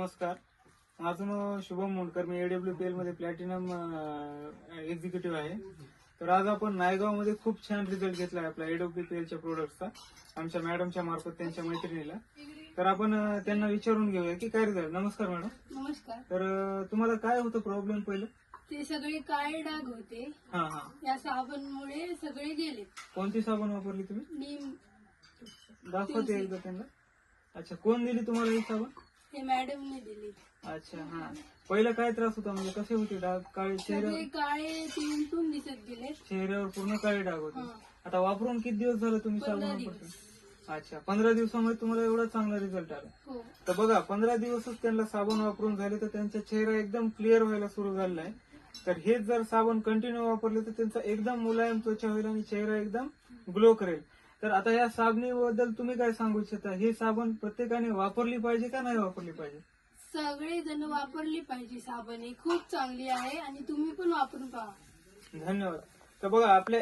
नमस्कार. माझं नाव शुभम मुंडकर. मी AWPL मध्ये प्लॅटिनम एक्झिक्युटिव्ह आहे. तर आज आपण नायगावमध्ये खूप छान रिझल्ट घेतला आहे आपल्या AWPLच्या प्रोडक्टचा, आमच्या मॅडमच्या मार्फत त्यांच्या मैत्रिणीला. तर आपण त्यांना विचारून घेऊया की काय रिझल्ट. नमस्कार मॅडम. नमस्कार. तर तुम्हाला काय होतं प्रॉब्लेम पहिलं? ते सगळे काळे डाग होते. हा हा. या साबणमुळे सगळे गेले. कोणती साबण वापरली तुम्ही? नीम. दाखवते एकदा त्यांना. अच्छा, कोण दिली तुम्हाला ही साबण? ते मॅडमने दिली. अच्छा, हा. पहिला काय त्रास होता, म्हणजे कसे होते डाग? काळे सगळे चेहऱ्यावर? काळे उमटून दिसत गेले. चेहऱ्यावर पूर्ण काळे डाग होते. हा. आता वापरून किती दिवस झाले तुम्ही 15 साबण दिवस. वापरता? अच्छा, 15 दिवसामध्ये तुम्हाला एवढा चांगला रिझल्ट आला. हो. तर बघा, 15 दिवसच त्यांना साबण वापरून झाले तर त्यांचा चेहरा एकदम क्लिअर व्हायला सुरू झालेला आहे. तर हेच जर साबण कंटिन्यू वापरले तर त्यांचा एकदम मुलायम त्वचा होईल आणि चेहरा एकदम ग्लो करेल. तर आता या साबणीबद्दल तुम्ही काय सांगू इच्छिता? ही साबण प्रत्येकाने वापरली पाहिजे का नाही वापरली पाहिजे? सगळे जण वापरली पाहिजे. साबण ही खूप चांगली आहे आणि तुम्ही पण वापरून पहा. धन्यवाद. तर बघा, आपल्या